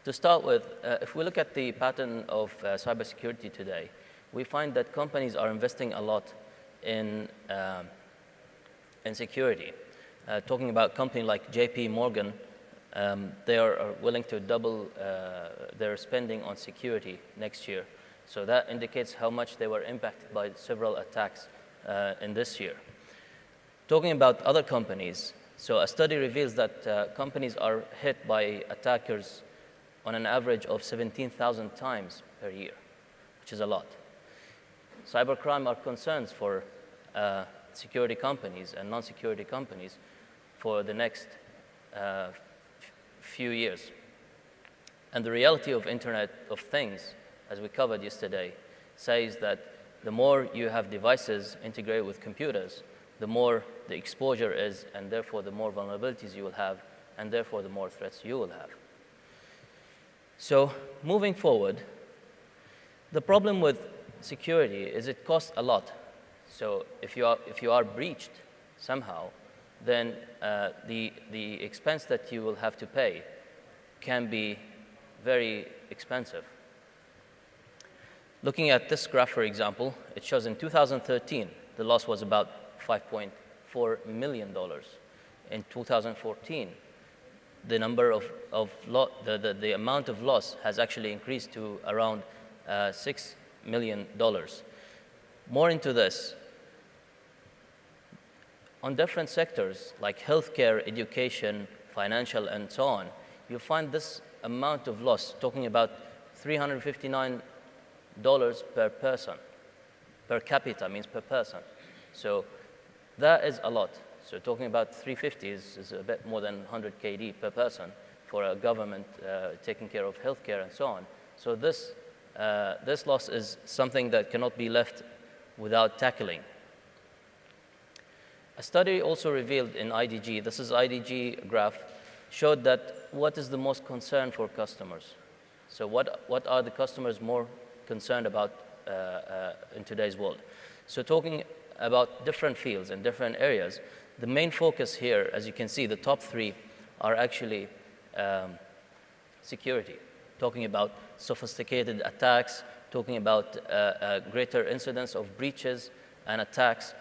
To start with, if we look at the pattern of cybersecurity today, we find that companies are investing a lot in security. Talking about a company like JP Morgan, they are willing to double their spending on security next year. So that indicates how much they were impacted by several attacks in this year. Talking about other companies, so a study reveals that companies are hit by attackers on an average of 17,000 times per year, which is a lot. Cybercrime are concerns for security companies and non-security companies for the next few years. And the reality of Internet of Things, as we covered yesterday, says that the more you have devices integrated with computers, the more the exposure is, and therefore the more vulnerabilities you will have, and therefore the more threats you will have. So moving forward, the problem with security is it costs a lot. So if you are breached somehow, then the expense that you will have to pay can be very expensive. Looking at this graph, for example, it shows in 2013, the loss was about $5.4 million. In 2014, the number the amount of loss has actually increased to around $6 million. More into this, on different sectors like healthcare, education, financial, and so on, you'll find this amount of loss, talking about $359 per person. Per capita means per person. So that is a lot. So talking about 350 is a bit more than 100 KD per person for a government taking care of healthcare and so on. So this loss is something that cannot be left without tackling. A study also revealed in IDG, this is IDG graph, showed that what is the most concern for customers. So what are the customers more concerned about in today's world? So talking about different fields and different areas, the main focus here, as you can see, the top three are actually security, talking about sophisticated attacks, talking about greater incidence of breaches and attacks.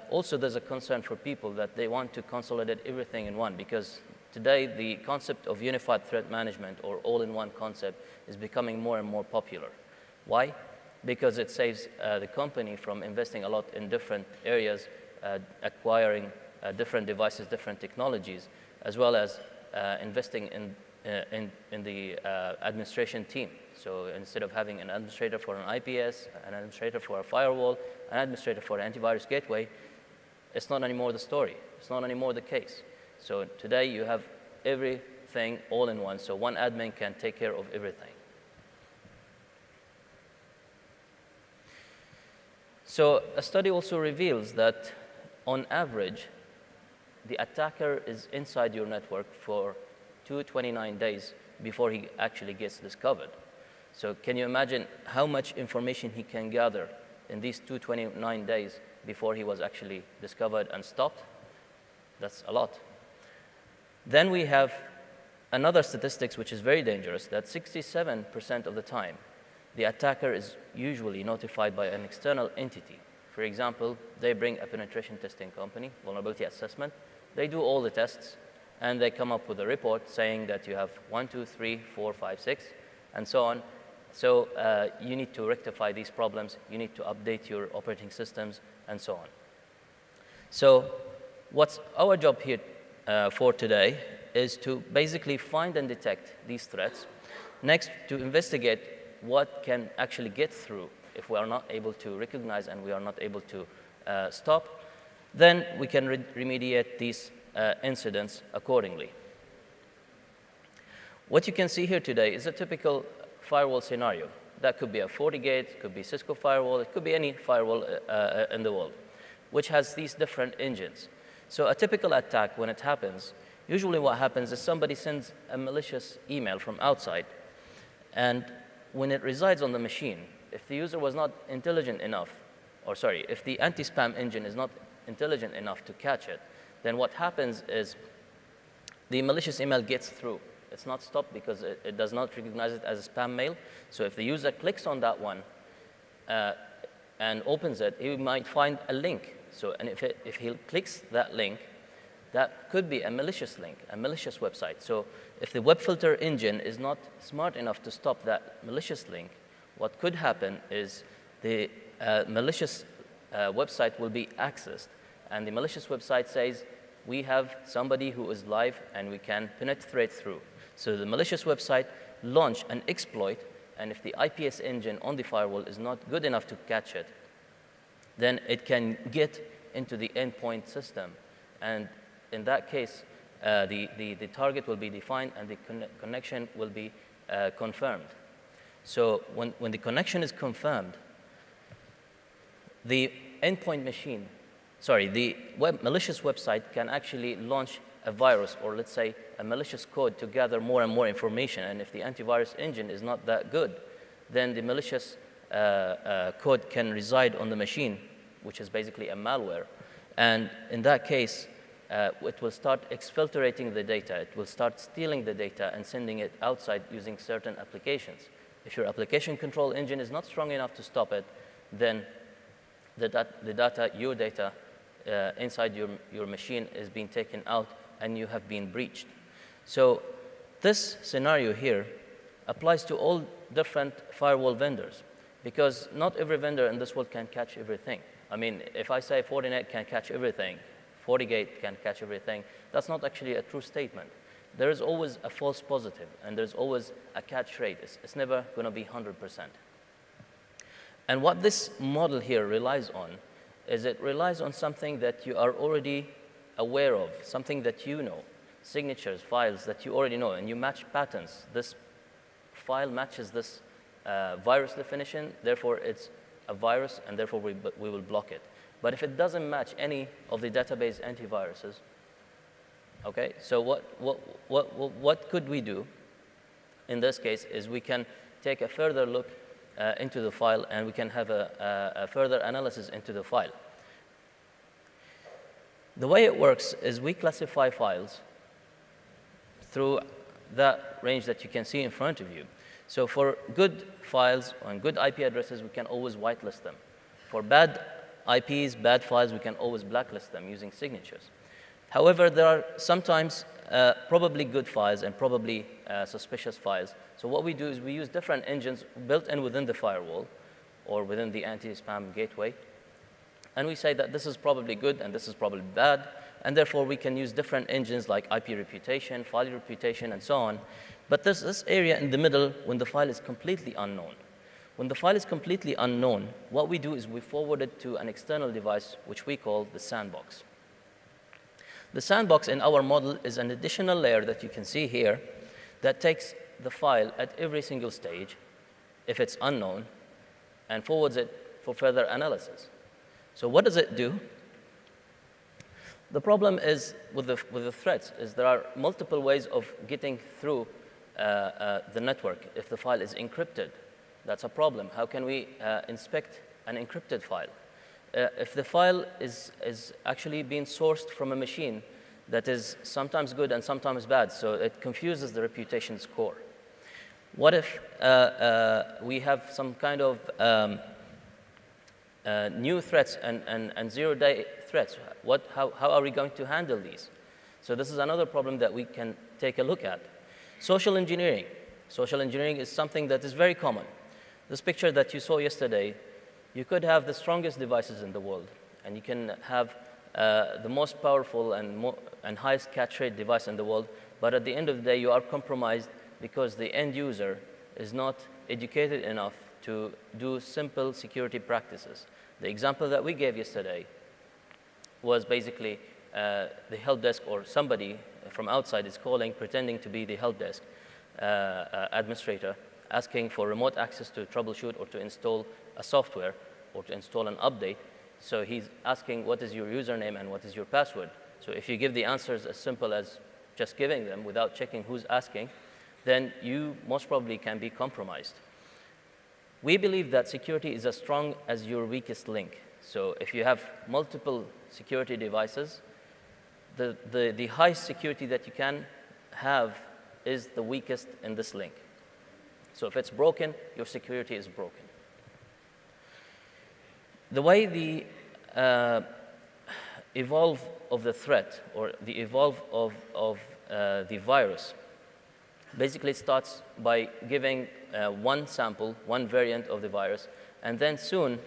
Also, there's a concern for people that they want to consolidate everything in one, because today the concept of unified threat management or all-in-one concept is becoming more and more popular. Why? Because it saves the company from investing a lot in different areas, acquiring different devices, different technologies, as well as investing in the administration team. So instead of having an administrator for an IPS, an administrator for a firewall, an administrator for an antivirus gateway, it's not anymore the story. It's not anymore the case. So today you have everything all in one, so one admin can take care of everything. So a study also reveals that on average, the attacker is inside your network for 229 days before he actually gets discovered. So can you imagine how much information he can gather in these 229 days before he was actually discovered and stopped? That's a lot. Then we have another statistics which is very dangerous, that 67% of the time, the attacker is usually notified by an external entity. For example, they bring a penetration testing company, vulnerability assessment. They do all the tests, and they come up with a report saying that you have 1, 2, 3, 4, 5, 6, and so on. So you need to rectify these problems. You need to update your operating systems, and so on. So what's our job here for today is to basically find and detect these threats. Next, to investigate what can actually get through if we are not able to recognize and we are not able to stop. Then we can remediate these incidents accordingly. What you can see here today is a typical firewall scenario. That could be a FortiGate, could be Cisco firewall, it could be any firewall in the world, which has these different engines. So a typical attack, when it happens, usually what happens is somebody sends a malicious email from outside, and when it resides on the machine, if the user was not intelligent enough, or sorry, if the anti-spam engine is not intelligent enough to catch it, then what happens is the malicious email gets through it's not stopped because it does not recognize it as a spam mail. So if the user clicks on that one and opens it, he might find a link. So, and if he clicks that link, that could be a malicious link, a malicious website. So if the web filter engine is not smart enough to stop that malicious link, what could happen is the malicious website will be accessed. And the malicious website says, we have somebody who is live and we can penetrate through. So the malicious website launch an exploit, and if the IPS engine on the firewall is not good enough to catch it, then it can get into the endpoint system. And in that case, the target will be defined and the connection will be confirmed. So when the connection is confirmed, the endpoint machine, the malicious website can actually launch a virus, or let's say a malicious code, to gather more and more information. And if the antivirus engine is not that good, then the malicious code can reside on the machine, which is basically a malware. And in that case, it will start exfiltrating the data. It will start stealing the data and sending it outside using certain applications. If your application control engine is not strong enough to stop it, then your data inside your machine is being taken out and you have been breached. So this scenario here applies to all different firewall vendors, because not every vendor in this world can catch everything. I mean, if I say Fortinet can catch everything, FortiGate can catch everything, that's not actually a true statement. There is always a false positive, and there's always a catch rate. It's never going to be 100%. And what this model here relies on is it relies on something that you are already aware of, something that you know, signatures, files that you already know, and you match patterns. This file matches this virus definition, therefore it's a virus, and therefore we will block it. But if it doesn't match any of the database antiviruses, okay, so what could we do in this case is we can take a further look into the file, and we can have a further analysis into the file. The way it works is we classify files through that range that you can see in front of you. So for good files and good IP addresses, we can always whitelist them. For bad IPs, bad files, we can always blacklist them using signatures. However, there are sometimes probably good files and probably suspicious files. So what we do is we use different engines built in within the firewall or within the anti-spam gateway. And we say that this is probably good and this is probably bad. And therefore, we can use different engines like IP reputation, file reputation, and so on. But there's this area in the middle when the file is completely unknown. When the file is completely unknown, what we do is we forward it to an external device, which we call the sandbox. The sandbox in our model is an additional layer that you can see here that takes the file at every single stage, if it's unknown, and forwards it for further analysis. So what does it do? The problem is with the threats is there are multiple ways of getting through the network if the file is encrypted. That's a problem. How can we inspect an encrypted file? If the file is actually being sourced from a machine that is sometimes good and sometimes bad, so it confuses the reputation score. What if we have some kind of new threats and zero-day threats? How are we going to handle these? So this is another problem that we can take a look at. Social engineering. Social engineering is something that is very common. This picture that you saw yesterday, you could have the strongest devices in the world, and you can have the most powerful and highest catch rate device in the world, but at the end of the day, you are compromised because the end user is not educated enough to do simple security practices. The example that we gave yesterday was basically the help desk, or somebody from outside is calling, pretending to be the help desk administrator, asking for remote access to troubleshoot or to install a software or to install an update. So he's asking, what is your username and what is your password? So if you give the answers as simple as just giving them without checking who's asking, then you most probably can be compromised. We believe that security is as strong as your weakest link. So if you have multiple security devices, the highest security that you can have is the weakest in this link. So if it's broken, your security is broken. The way the evolve of the threat or the evolve of the virus basically starts by giving one sample, one variant of the virus, and then soon,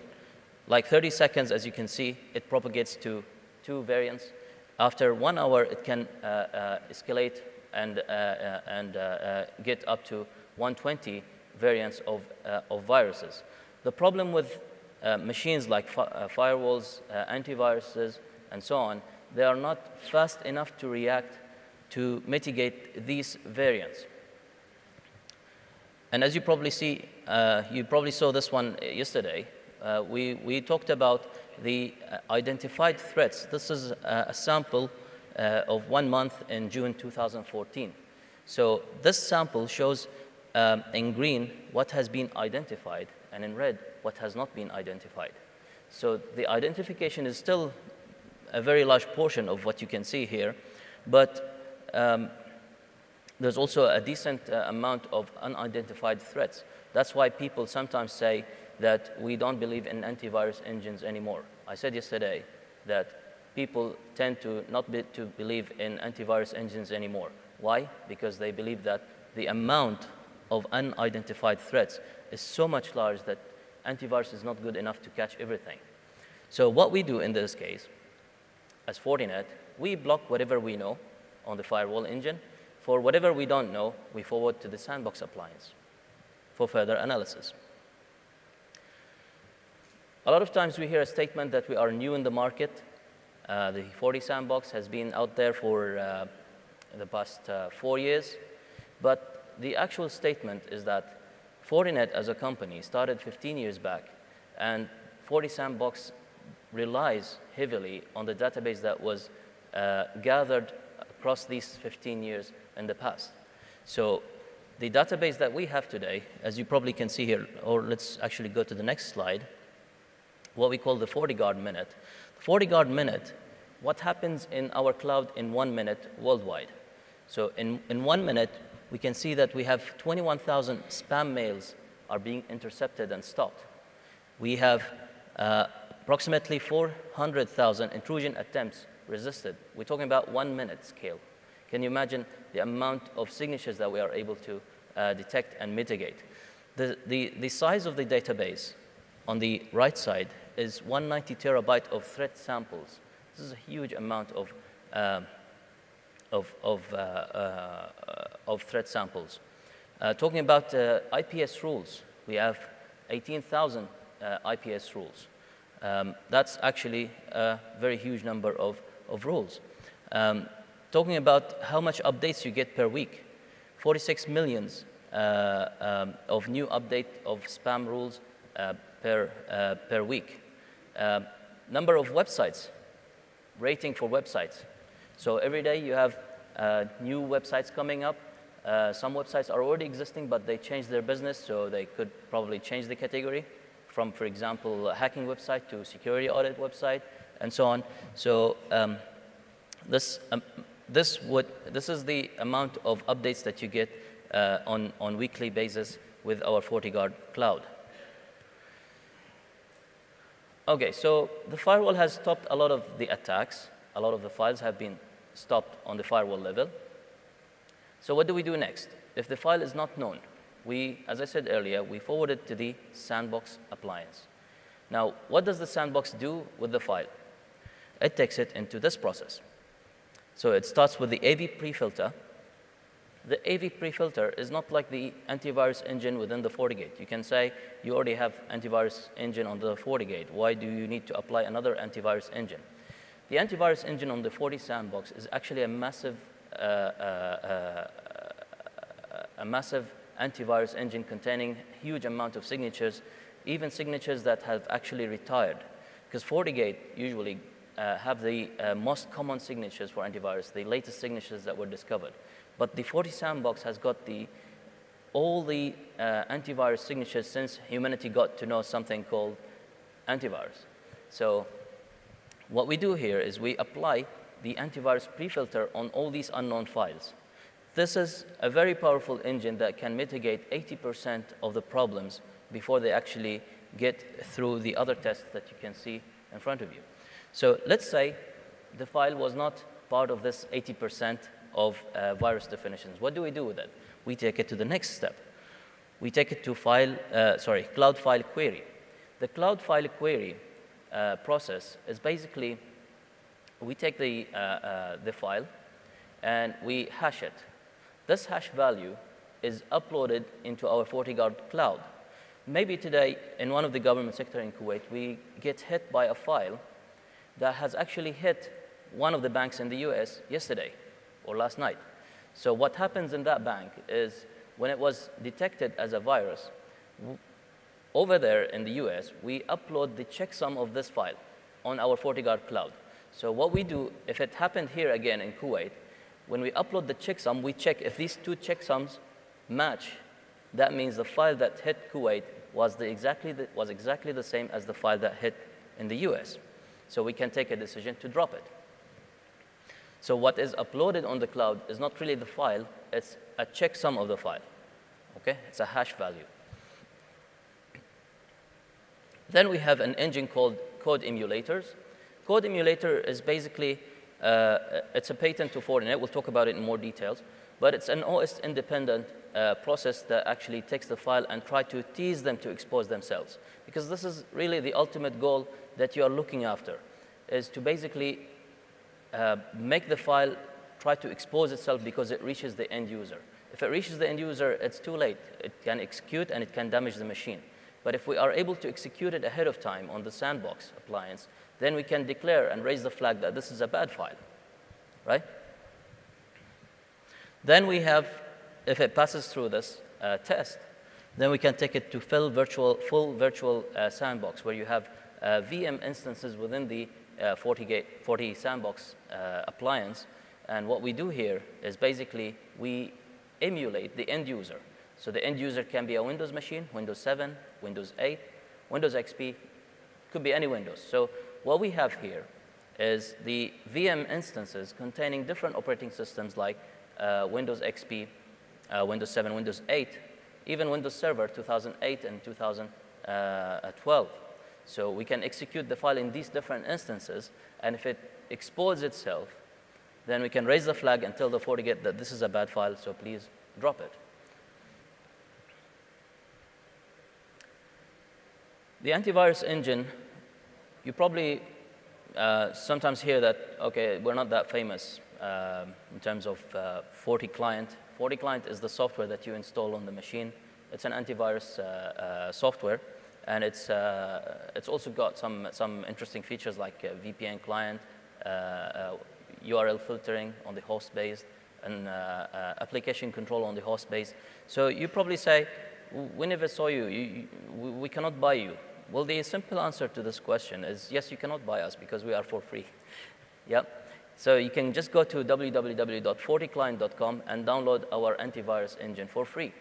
like 30 seconds, as you can see, it propagates to 2 variants. After 1 hour, it can escalate and get up to 120 variants of viruses. The problem with machines like firewalls, antiviruses, and so on, they are not fast enough to react to mitigate these variants. And as you probably see, you probably saw this one yesterday, we talked about the identified threats. This is a sample of 1 month in June 2014. So this sample shows in green what has been identified, and in red what has not been identified. So the identification is still a very large portion of what you can see here, but there's also a decent amount of unidentified threats. That's why people sometimes say that we don't believe in antivirus engines anymore. I said yesterday that people tend to not to believe in antivirus engines anymore. Why? Because they believe that the amount of unidentified threats is so much large that antivirus is not good enough to catch everything. So what we do in this case, as Fortinet, we block whatever we know on the firewall engine. For whatever we don't know, we forward to the sandbox appliance for further analysis. A lot of times we hear a statement that we are new in the market. The Forti sandbox has been out there for the past 4 years, but the actual statement is that Fortinet as a company started 15 years back, and Forti sandbox relies heavily on the database that was gathered across these 15 years in the past. So the database that we have today, as you probably can see here, or let's actually go to the next slide, what we call the FortiGuard minute. The FortiGuard minute, what happens in our cloud in 1 minute worldwide. So in 1 minute, we can see that we have 21,000 spam mails are being intercepted and stopped. We have approximately 400,000 intrusion attempts resisted. We're talking about 1 minute scale. Can you imagine the amount of signatures that we are able to detect and mitigate? The size of the database on the right side is 190 terabyte of threat samples. This is a huge amount of threat samples. Talking about IPS rules, we have 18,000 IPS rules. That's actually a very huge number of rules. Talking about how much updates you get per week, 46 millions of new update of spam rules per week. Number of websites, rating for websites. So every day you have new websites coming up. Some websites are already existing, but they changed their business, so they could probably change the category from, for example, a hacking website to security audit website, and so on. So this is the amount of updates that you get on weekly basis with our FortiGuard cloud. Okay, so the firewall has stopped a lot of the attacks. A lot of the files have been stopped on the firewall level. So what do we do next? If the file is not known, as I said earlier, we forward it to the sandbox appliance. Now, what does the sandbox do with the file? It takes it into this process. So it starts with the AV pre-filter. The AV pre-filter is not like the antivirus engine within the FortiGate. You can say you already have antivirus engine on the FortiGate. Why do you need to apply another antivirus engine? The antivirus engine on the Forti sandbox is actually a massive antivirus engine containing a huge amount of signatures, even signatures that have actually retired. Because FortiGate usually have the most common signatures for antivirus, the latest signatures that were discovered. But the Forti sandbox has got all the antivirus signatures since humanity got to know something called antivirus. So what we do here is we apply the antivirus pre-filter on all these unknown files. This is a very powerful engine that can mitigate 80% of the problems before they actually get through the other tests that you can see in front of you. So let's say the file was not part of this 80% of virus definitions. What do we do with it? We take it to the next step. We take it to Cloud File Query. The Cloud File Query process is basically, we take the file and we hash it. This hash value is uploaded into our FortiGuard cloud. Maybe today, in one of the government sector in Kuwait, we get hit by a file that has actually hit one of the banks in the US yesterday or last night. So what happens in that bank is when it was detected as a virus, over there in the US, we upload the checksum of this file on our FortiGuard cloud. So what we do, if it happened here again in Kuwait, when we upload the checksum, we check if these two checksums match. That means the file that hit Kuwait was exactly the same as the file that hit in the US. So we can take a decision to drop it. So what is uploaded on the cloud is not really the file, it's a checksum of the file. Okay? It's a hash value. Then we have an engine called Code Emulators. Code Emulator is basically, it's a patent to Fortinet. We'll talk about it in more details. But it's an OS-independent process that actually takes the file and try to tease them to expose themselves. Because this is really the ultimate goal that you are looking after, is to basically make the file try to expose itself because it reaches the end user. If it reaches the end user, it's too late. It can execute and it can damage the machine. But if we are able to execute it ahead of time on the sandbox appliance, then we can declare and raise the flag that this is a bad file, right? Then we have, if it passes through this test, then we can take it to full virtual sandbox, where you have VM instances within the Forti sandbox appliance. And what we do here is basically we emulate the end user. So the end user can be a Windows machine, Windows 7, Windows 8, Windows XP, could be any Windows. So what we have here is the VM instances containing different operating systems like Windows XP, Windows 7, Windows 8, even Windows Server 2008 and 2012. So we can execute the file in these different instances, and if it exposes itself, then we can raise the flag and tell the FortiGate that this is a bad file, so please drop it. The antivirus engine, you probably sometimes hear that, okay, we're not that famous in terms of FortiClient. FortiClient is the software that you install on the machine. It's an antivirus software, and it's also got some interesting features like VPN client, URL filtering on the host base, and application control on the host base. So you probably say, we never saw you, we cannot buy you. Well, the simple answer to this question is yes, you cannot buy us because we are for free. Yep. So you can just go to www.forticlient.com and download our antivirus engine for free.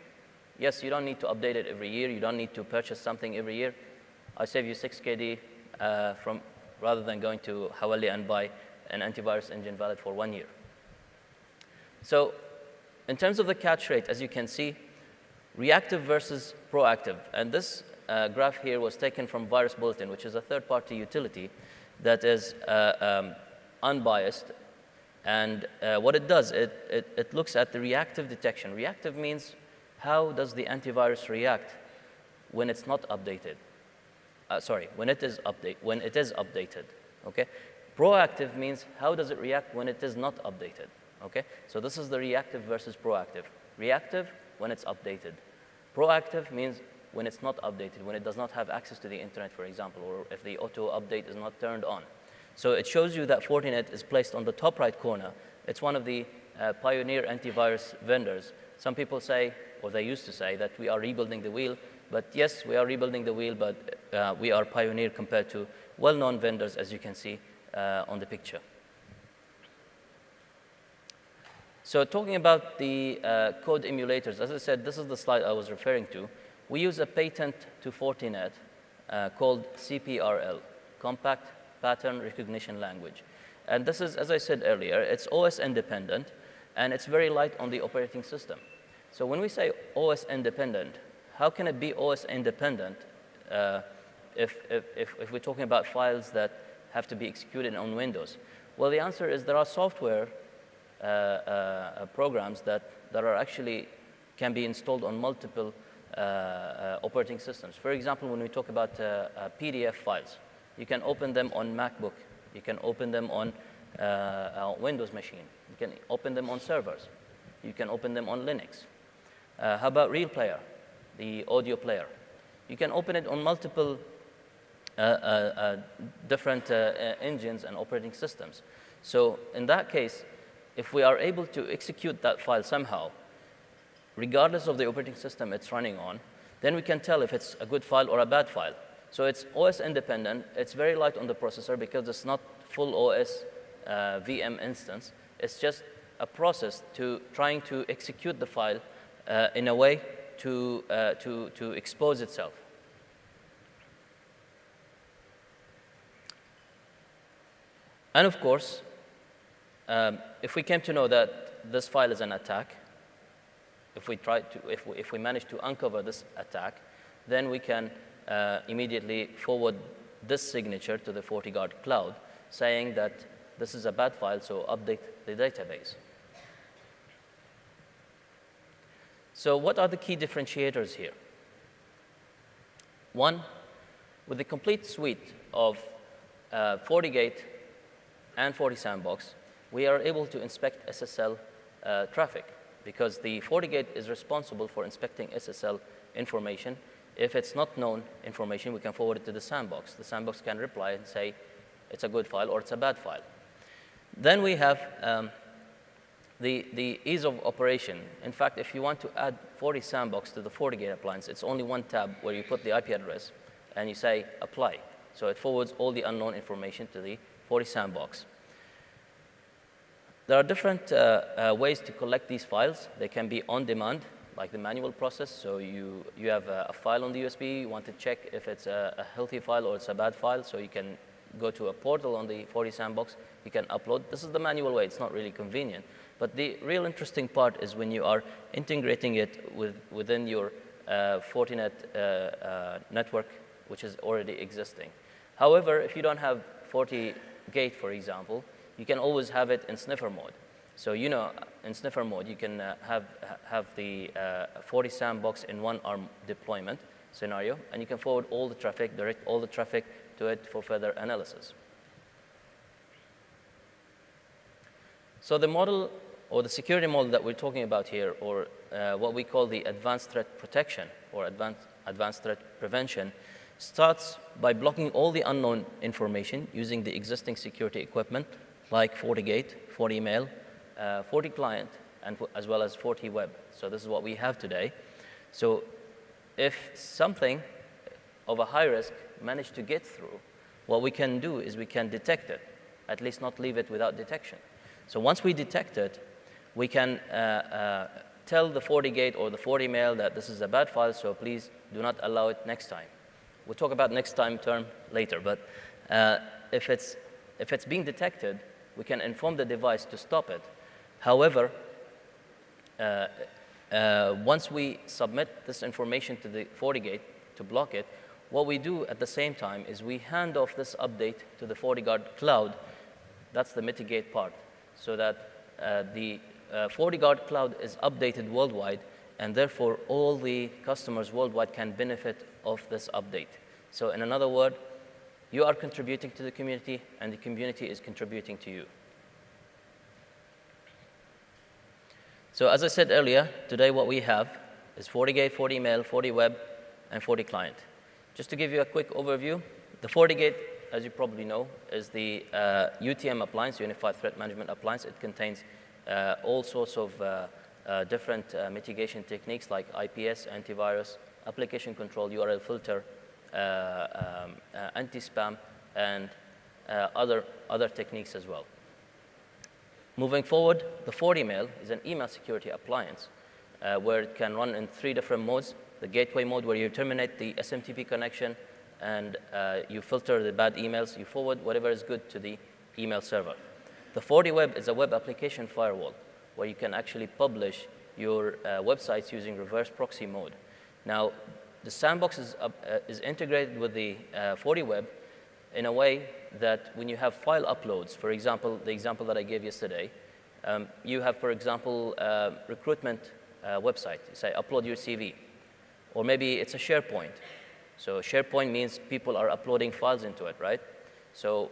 Yes, you don't need to update it every year. You don't need to purchase something every year. I save you 6 KD rather than going to Hawali and buy an antivirus engine valid for 1 year. So in terms of the catch rate, as you can see, reactive versus proactive. And this graph here was taken from Virus Bulletin, which is a third-party utility that is unbiased. And what it does, it looks at the reactive detection. Reactive means how does the antivirus react when it's not updated? When it is updated. Okay. Proactive means how does it react when it is not updated. Okay. So this is the reactive versus proactive. Reactive when it's updated. Proactive means when it's not updated, when it does not have access to the internet, for example, or if the auto update is not turned on. So it shows you that Fortinet is placed on the top right corner. It's one of the pioneer antivirus vendors. Some people say, or they used to say, that we are rebuilding the wheel. But yes, we are rebuilding the wheel, but we are pioneer compared to well-known vendors, as you can see on the picture. So talking about the code emulators, as I said, this is the slide I was referring to. We use a patent to Fortinet called CPRL, Compact Pattern Recognition Language. And this is, as I said earlier, it's OS independent, and it's very light on the operating system. So when we say OS independent, how can it be OS independent if we're talking about files that have to be executed on Windows? Well, the answer is there are software programs that are actually can be installed on multiple operating systems. For example, when we talk about PDF files, you can open them on MacBook. You can open them on a Windows machine. You can open them on servers. You can open them on Linux. How about Real Player, the audio player? You can open it on multiple different engines and operating systems. So in that case, if we are able to execute that file somehow, regardless of the operating system it's running on, then we can tell if it's a good file or a bad file. So it's OS independent. It's very light on the processor because it's not full OS VM instance. It's just a process to trying to execute the file in a way to expose itself. And of course, if we came to know that this file is an attack, if we manage to uncover this attack, then we can immediately forward this signature to the FortiGuard cloud, saying that this is a bad file, so update the database. So what are the key differentiators here? One, with the complete suite of FortiGate and FortiSandbox, we are able to inspect SSL traffic, because the FortiGate is responsible for inspecting SSL information. If it's not known information, we can forward it to the sandbox. The sandbox can reply and say it's a good file or it's a bad file. Then we have the ease of operation. In fact, if you want to add FortiSandbox to the FortiGate appliance, it's only one tab where you put the IP address and you say apply. So it forwards all the unknown information to the FortiSandbox. There are different ways to collect these files. They can be on demand, like the manual process. So you have a file on the USB, you want to check if it's a healthy file or it's a bad file, so you can go to a portal on the FortiSandbox, you can upload. This is the manual way. It's not really convenient. But the real interesting part is when you are integrating it within your Fortinet network, which is already existing. However, if you don't have FortiGate, for example, you can always have it in sniffer mode. So in sniffer mode, you can have the FortiSandbox in one ARM deployment scenario, and you can forward all the traffic, direct all the traffic to it for further analysis. So the model, or the security model that we're talking about here, or what we call the advanced threat protection or advanced threat prevention, starts by blocking all the unknown information using the existing security equipment like FortiGate, FortiMail, FortiClient, and as well as FortiWeb. So this is what we have today. So if something of a high risk managed to get through, what we can do is we can detect it, at least not leave it without detection. So once we detect it, we can tell the FortiGate or the FortiMail that this is a bad file, so please do not allow it next time. We'll talk about next time term later, but if it's being detected, we can inform the device to stop it. However, once we submit this information to the FortiGate to block it, what we do at the same time is we hand off this update to the FortiGuard cloud. That's the mitigate part, so that the FortiGuard cloud is updated worldwide, and therefore all the customers worldwide can benefit of this update. So in another word, you are contributing to the community, and the community is contributing to you. So as I said earlier, today what we have is FortiGate, FortiMail, FortiWeb, and FortiClient. Just to give you a quick overview, the FortiGate, as you probably know, is the UTM appliance, Unified Threat Management Appliance. It contains all sorts of different mitigation techniques like IPS, antivirus, application control, URL filter, anti-spam, and other techniques as well. Moving forward, the FortiMail is an email security appliance where it can run in 3 different modes. The gateway mode, where you terminate the SMTP connection and you filter the bad emails. You forward whatever is good to the email server. The FortiWeb is a web application firewall where you can actually publish your websites using reverse proxy mode. Now, the sandbox is integrated with the 40 web in a way that when you have file uploads, for example, the example that I gave yesterday, you have, for example, recruitment website. You say, upload your CV. Or maybe it's a SharePoint. So SharePoint means people are uploading files into it, right? So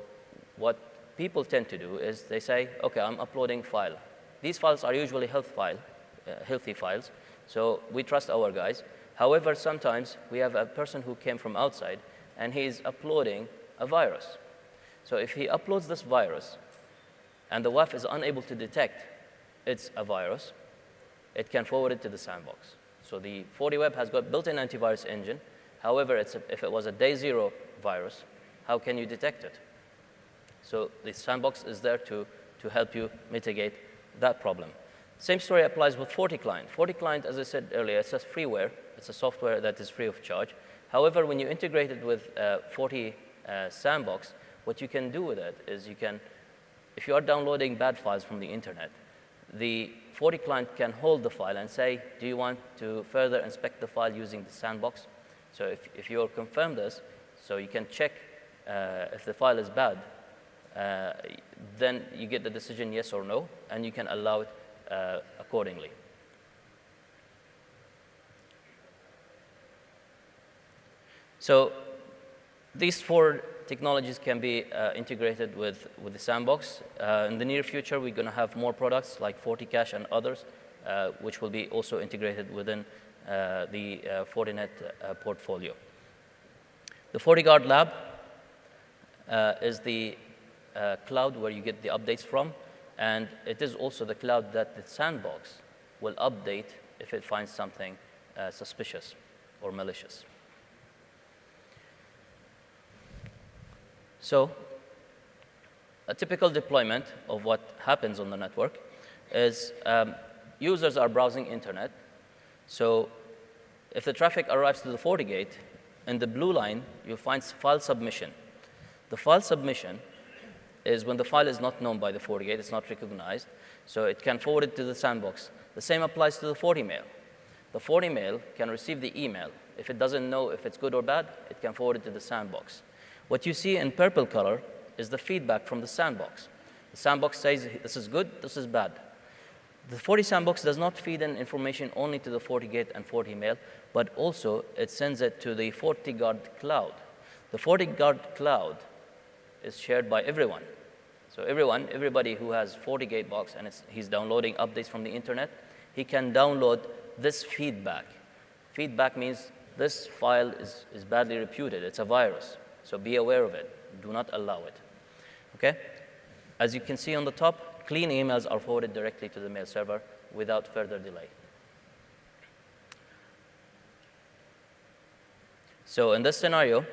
what people tend to do is they say, OK, I'm uploading file. These files are usually healthy files. So we trust our guys. However, sometimes we have a person who came from outside, and he's uploading a virus. So if he uploads this virus, and the WAF is unable to detect it's a virus, it can forward it to the sandbox. So the 40 web has got built-in antivirus engine. However, if it was a day zero virus, how can you detect it? So the sandbox is there to help you mitigate that problem. Same story applies with 40 client. 40 client, as I said earlier, it's a freeware. It's a software that is free of charge. However, when you integrate it with 40 sandbox, what you can do with it is you can, if you are downloading bad files from the internet, the 40 client can hold the file and say, do you want to further inspect the file using the sandbox? So if you confirm this, so you can check if the file is bad, then you get the decision yes or no, and you can allow it accordingly. So these 4 technologies can be integrated with the sandbox. In the near future, we're going to have more products like FortiCache and others, which will be also integrated within the Fortinet portfolio. The FortiGuard Lab is the cloud where you get the updates from, and it is also the cloud that the sandbox will update if it finds something suspicious or malicious. So a typical deployment of what happens on the network is users are browsing internet. So if the traffic arrives to the FortiGate, in the blue line, you'll find file submission. The file submission is when the file is not known by the FortiGate, it's not recognized, so it can forward it to the sandbox. The same applies to the FortiMail. The FortiMail can receive the email. If it doesn't know if it's good or bad, it can forward it to the sandbox. What you see in purple color is the feedback from the sandbox. The sandbox says, this is good, this is bad. The Forti sandbox does not feed in information only to the FortiGate and FortiMail, but also it sends it to the FortiGuard cloud. The FortiGuard cloud is shared by everyone. So everybody who has FortiGate box and he's downloading updates from the internet, he can download this feedback. Feedback means this file is badly reputed. It's a virus. So be aware of it. Do not allow it. Okay? As you can see on the top, clean emails are forwarded directly to the mail server without further delay. So in this scenario,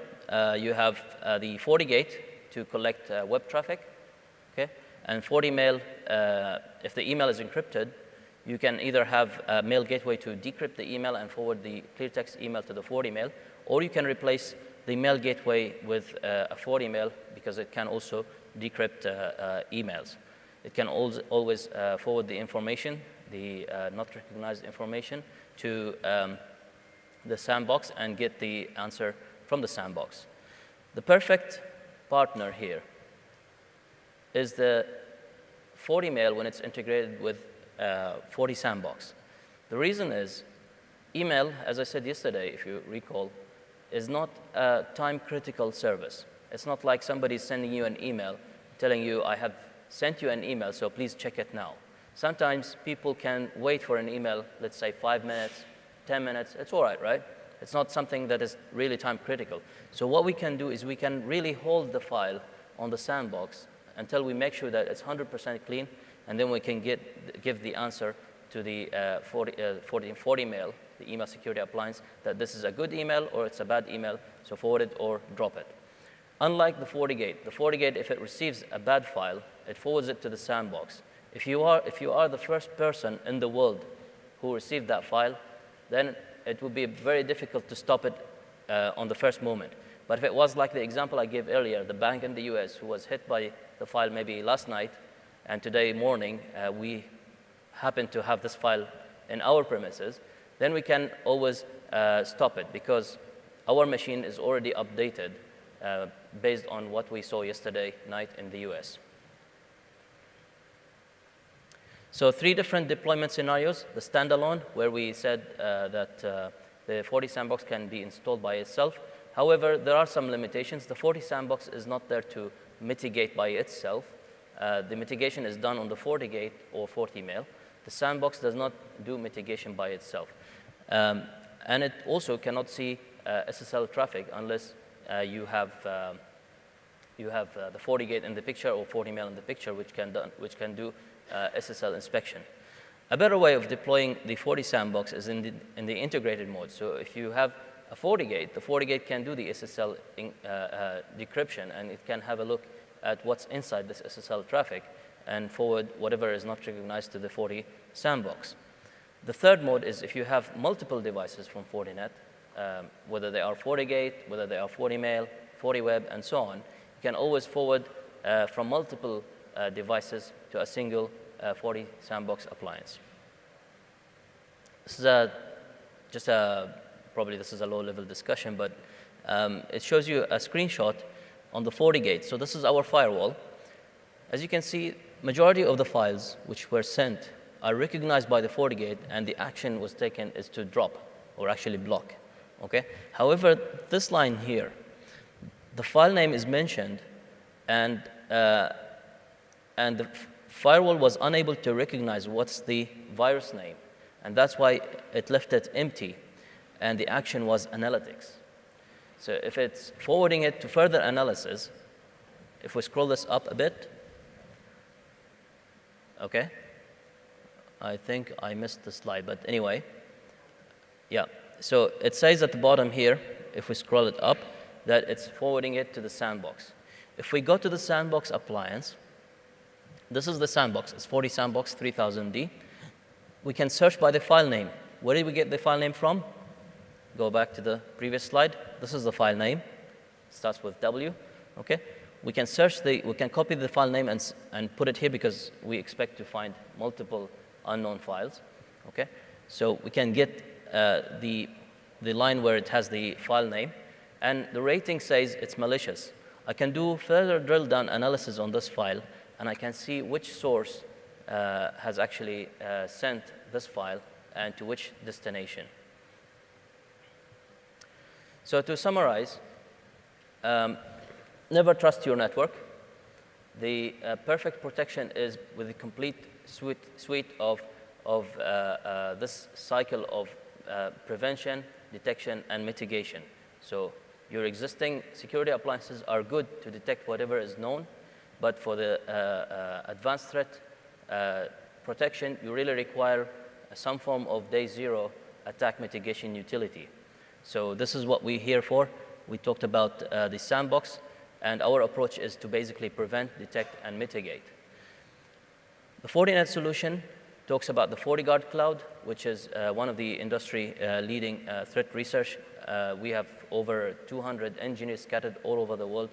you have the FortiGate to collect web traffic, okay? And FortiMail, if the email is encrypted, you can either have a mail gateway to decrypt the email and forward the clear text email to the FortiMail, or you can replace the mail gateway with a FortiMail because it can also decrypt emails. It can always forward the information, the not recognized information, to the sandbox and get the answer from the sandbox. The perfect partner here is the FortiMail when it's integrated with Forti Sandbox. The reason is email, as I said yesterday, if you recall, is not a time-critical service. It's not like somebody sending you an email telling you, I have sent you an email, so please check it now. Sometimes people can wait for an email, let's say 5 minutes, 10 minutes. It's all right, right? It's not something that is really time-critical. So what we can do is we can really hold the file on the sandbox until we make sure that it's 100% clean, and then we can give the answer to the FortiMail, the email security appliance, that this is a good email or it's a bad email, so forward it or drop it. Unlike the FortiGate, if it receives a bad file, it forwards it to the sandbox. If you are the first person in the world who received that file, then it would be very difficult to stop it on the first moment. But if it was like the example I gave earlier, the bank in the US who was hit by the file maybe last night, and today morning we happen to have this file in our premises, then we can always stop it because our machine is already updated based on what we saw yesterday night in the US. So 3 different deployment scenarios. The standalone, where we said that the 40 sandbox can be installed by itself. However, there are some limitations. The 40 sandbox is not there to mitigate by itself. The mitigation is done on the FortiGate or FortiMail. The sandbox does not do mitigation by itself. And it also cannot see SSL traffic unless you have the FortiGate in the picture or FortiMail in the picture, which can do SSL inspection. A better way of deploying the 40 sandbox is in the integrated mode. So if you have a FortiGate, the FortiGate can do the SSL decryption, and it can have a look at what's inside this SSL traffic and forward whatever is not recognized to the 40 sandbox. The third mode is if you have multiple devices from Fortinet, whether they are FortiGate, whether they are FortiMail, FortiWeb, and so on, you can always forward from multiple devices to a single 40 sandbox appliance. This is probably this is a low-level discussion, but it shows you a screenshot on the FortiGate. So this is our firewall. As you can see, majority of the files which were sent are recognized by the FortiGate, and the action was taken is to drop or actually block. Okay. However, this line here, the file name is mentioned, and the firewall was unable to recognize what's the virus name, and that's why it left it empty, and the action was analytics. So if it's forwarding it to further analysis, if we scroll this up a bit, okay, I think I missed the slide, but anyway, yeah. So it says at the bottom here, if we scroll it up, that it's forwarding it to the sandbox. If we go to the sandbox appliance, this is the sandbox. It's 40 sandbox 3000D. We can search by the file name. Where did we get the file name from? Go back to the previous slide. This is the file name. It starts with W. Okay. We can copy the file name and put it here because we expect to find multiple unknown files. Okay. So we can get the line where it has the file name, and the rating says it's malicious. I can do further drill down analysis on this file, and I can see which source has actually sent this file and to which destination. So to summarize, never trust your network. The perfect protection is with a complete suite of this cycle of prevention, detection, and mitigation. So your existing security appliances are good to detect whatever is known, but for the advanced threat protection, you really require some form of day zero attack mitigation utility. So this is what we're here for. We talked about the sandbox, and our approach is to basically prevent, detect, and mitigate. The Fortinet solution talks about the FortiGuard Cloud, which is one of the industry leading threat research. We have over 200 engineers scattered all over the world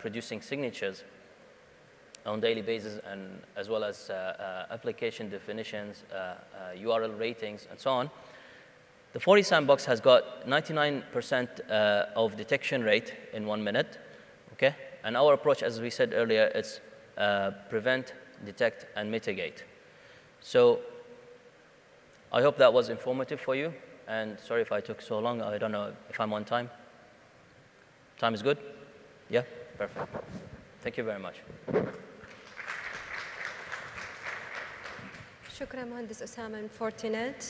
producing signatures on a daily basis, and as well as application definitions, URL ratings, and so on. The 40 sandbox has got 99% of detection rate in 1 minute, okay? And our approach, as we said earlier, is prevent, detect, and mitigate. So I hope that was informative for you, and sorry if I took so long. I don't know if I'm on time. Time is good? Yeah? Perfect. Thank you very much. شكرا مهندس أسامة من فورتينت.